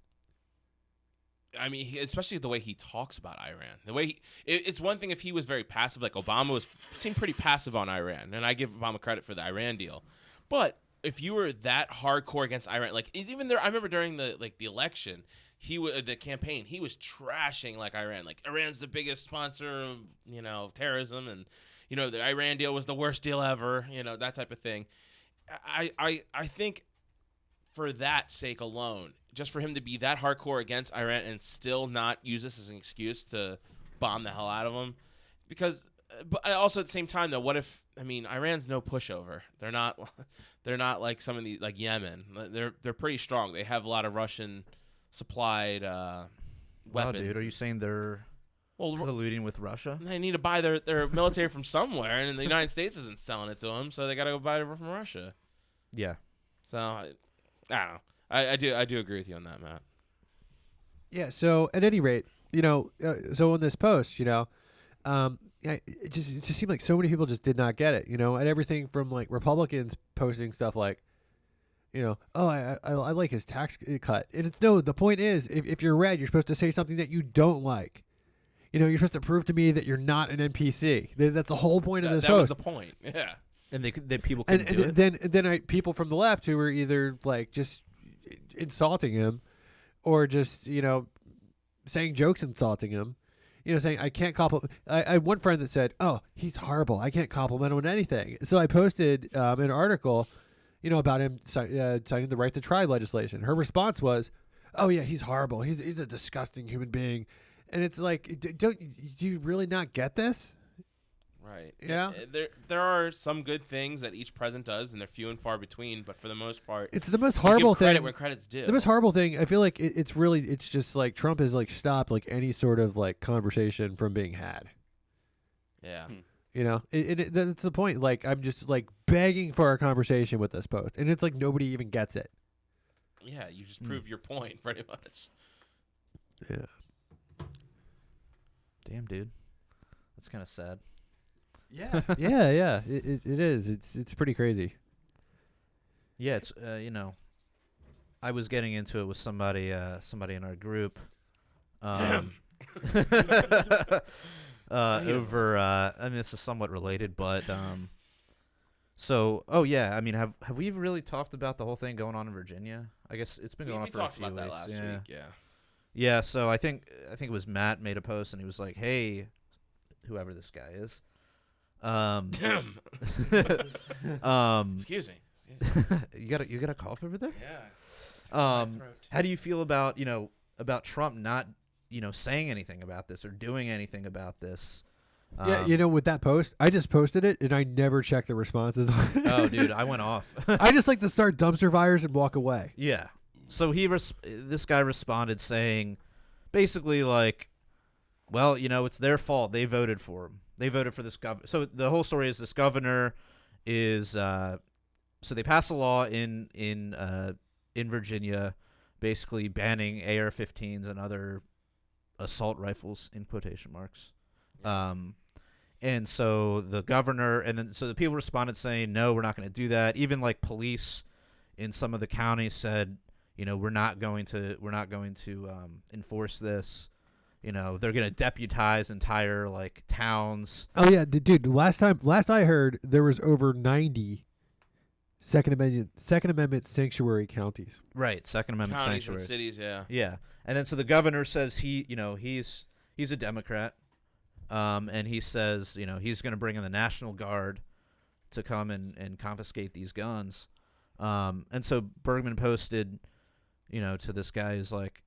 I mean, especially the way he talks about Iran. The way it's one thing if he was very passive, like Obama seemed pretty passive on Iran, and I give Obama credit for the Iran deal. But if you were that hardcore against Iran, like even there, I remember during the election, the campaign, he was trashing like Iran, like Iran's the biggest sponsor of terrorism, and the Iran deal was the worst deal ever, that type of thing. I think for that sake alone, just for him to be that hardcore against Iran and still not use this as an excuse to bomb the hell out of them, but also at the same time though, what if Iran's no pushover? They're not like some of the like Yemen. They're pretty strong. They have a lot of Russian supplied Wow, weapons. dude, are you saying they're colluding with Russia? They need to buy their military from somewhere, and the United States isn't selling it to them, so they got to go buy it from Russia. Yeah. So I don't know. I do agree with you on that, Matt. Yeah, so at any rate, so on this post, it just seemed like so many people just did not get it, and everything from like Republicans posting stuff like, oh, I like his tax cut. And it's no, the point is, if you're red, you're supposed to say something that you don't like. You're supposed to prove to me that you're not an NPC. That's the whole point of this That post. was the point. Yeah. And people couldn't do it. Then people from the left who were either like just insulting him, or just saying jokes insulting him, saying I can't compliment. I had one friend that said, "Oh, he's horrible. I can't compliment him on anything." So I posted an article, about him citing the right to try legislation. Her response was, "Oh yeah, he's horrible. He's a disgusting human being." And it's like, do you really not get this? Right. Yeah. There are some good things that each president does, and they're few and far between. But for the most part, It's the most you horrible give credit thing. where credit's due. The most horrible thing, I feel like it's just like Trump has like stopped like any sort of like conversation from being had. Yeah. That's the point. Like, I'm just like begging for a conversation with this post, and it's like nobody even gets it. Yeah. You just prove your point, pretty much. Yeah. Damn, dude, that's kind of sad. Yeah. yeah. It is. It's pretty crazy. Yeah, it's I was getting into it with somebody in our group, over. I mean, this is somewhat related, but so I mean, have we really talked about the whole thing going on in Virginia? I guess it's been going on We for a talked few about that weeks. last Yeah. week. Yeah. Yeah, so I think it was Matt made a post and he was like, "Hey, whoever this guy is, Excuse me. you got a cough over there? Yeah. How do you feel about about Trump not saying anything about this or doing anything about this?" Yeah, with that post, I just posted it and I never checked the responses. Oh, dude, I went off. I just like to start dumpster fires and walk away. Yeah. So this guy responded saying, basically like, well, it's their fault. They voted for him. They voted for this governor. So the whole story is this governor is so they passed a law in Virginia, basically banning AR-15s and other assault rifles in quotation marks. And so the governor so the people responded saying, no, we're not going to do that. Even like police in some of the counties said, we're not going to enforce this. They're going to deputize entire like towns. Oh yeah, dude. Last I heard, there was over 90 Second Amendment sanctuary counties. Right, Second Amendment Counties sanctuary. and cities. Yeah. Yeah, and then so the governor says he's a Democrat, and he says he's going to bring in the National Guard to come and confiscate these guns. And so Bergman posted, to this guy is like,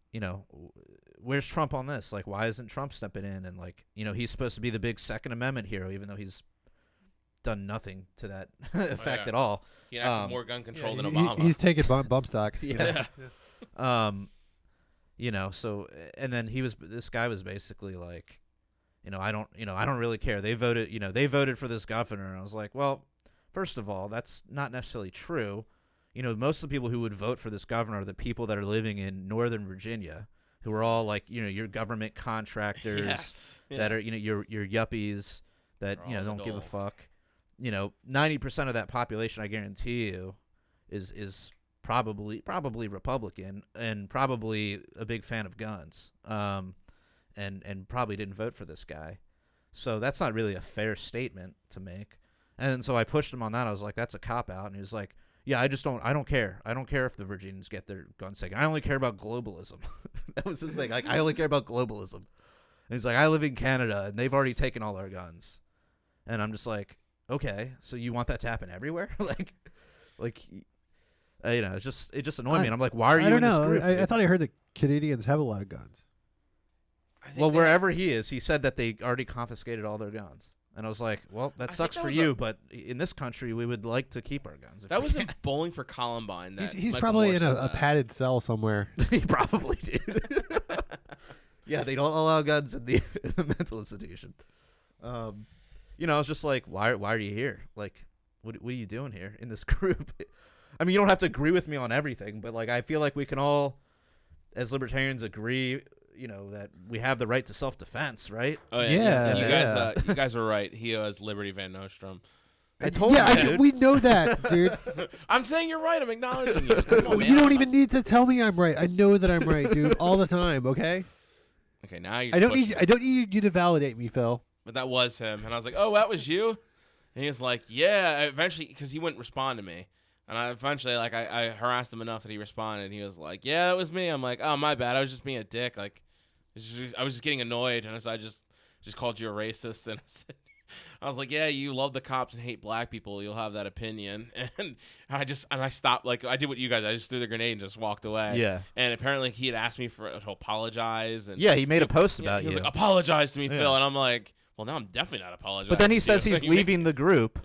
where's Trump on this? Like, why isn't Trump stepping in? And like, he's supposed to be the big Second Amendment hero, even though he's done nothing to that effect at all. He enacted more gun control than he- Obama. He's taking bump stocks. Yeah. So, and then this guy was basically like, I don't really care. They voted for this governor. And I was like, well, first of all, that's not necessarily true. Most of the people who would vote for this governor are the people that are living in Northern Virginia, who are all like, your government contractors Yes. that are, your yuppies that, They're all don't give a adult. fuck. 90% of that population, I guarantee you, is probably Republican and probably a big fan of guns. And probably didn't vote for this guy. So that's not really a fair statement to make. And so I pushed him on that. I was like, that's a cop-out. And he was like, yeah, I don't care. I don't care if the Virginians get their guns taken. I only care about globalism. That was his thing. Like, I only care about globalism. And he's like, I live in Canada, and they've already taken all our guns. And I'm just like, okay, so you want that to happen everywhere? It just annoyed me. And I'm like, why are you I don't in this know. group? I dude? thought I heard that Canadians have a lot of guns. Well, wherever he is, he said that they already confiscated all their guns. And I was like, well, that I sucks think for that was you, but in this country, we would like to keep our guns. if That we was can. in Bowling for Columbine. That He's Michael probably Moore in said a that. padded cell somewhere. He probably did. Yeah, they don't allow guns in the mental institution. I was just like, why are you here? Like, what are you doing here in this group? I mean, you don't have to agree with me on everything, but like, I feel like we can all, as libertarians, agree, that we have the right to self-defense, right? Oh Yeah. You guys were right. He was Liberty Van Nostrum. I told you, dude. we know that, dude. I'm saying you're right. I'm acknowledging you. Come on, You man. don't even need to tell me I'm right. I know that I'm right, dude, all the time. Okay. Okay, now you're. I don't pushing need. it. I don't need you to validate me, Phil. But that was him, and I was like, "Oh, that was you." And he was like, "Yeah." Eventually, because he wouldn't respond to me, and I eventually, like, I harassed him enough that he responded. And he was like, "Yeah, it was me." I'm like, "Oh, my bad. I was just being a dick. Like, I was just getting annoyed, and so I just called you a racist." And I was like, "Yeah, you love the cops and hate black people. You'll have that opinion." And I stopped. Like, I did what you guys. I just threw the grenade and just walked away. Yeah. And apparently, he had asked me to apologize. And Yeah, he made a post yeah, about he was you. like, "Apologize to me, Yeah. Phil." And I'm like, "Well, now I'm definitely not apologizing." But then he to says you." he's leaving the group,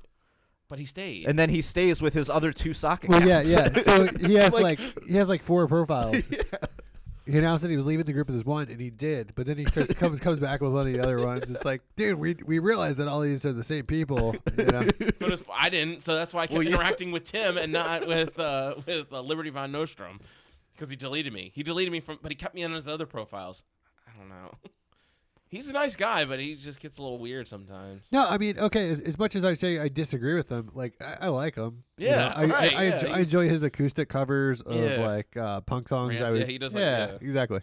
But he stayed. and then he stays with his other 2 sock Well, accounts. yeah. So he has Like- he has 4 profiles. He announced that he was leaving the group with his one, and he did. But then he comes back with one of the other ones. It's like, dude, we realized that all these are the same people. You know? But I didn't, so that's why I kept interacting with Tim and not with Liberty Von Nostrum, because he deleted me. He deleted me but he kept me on his other profiles. I don't know. He's a nice guy, but he just gets a little weird sometimes. No, I mean, okay. As much as I say I disagree with him, like I like him. Yeah, you know? right, I enjoy his acoustic covers of Yeah. punk songs. Rants, he does. Yeah, Like, exactly.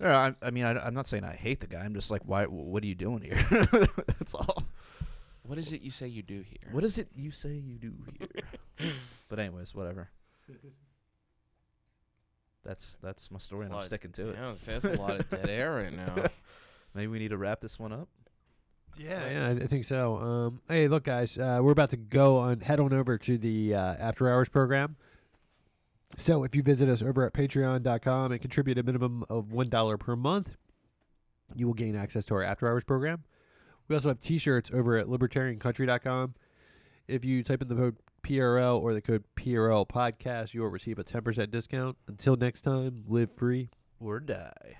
I mean, I'm not saying I hate the guy. I'm just like, why? What are you doing here? That's all. What is it you say you do here? What is it you say you do here? But anyways, whatever. That's my story, and I'm sticking to it. Yeah, that's a lot of dead air right now. Maybe we need to wrap this one up. Yeah, I think so. Hey, look, guys, we're about to head on over to the After Hours program. So if you visit us over at patreon.com and contribute a minimum of $1 per month, you will gain access to our After Hours program. We also have T-shirts over at libertariancountry.com. If you type in the code PRL or the code PRL podcast, you will receive a 10% discount. Until next time, live free Or die.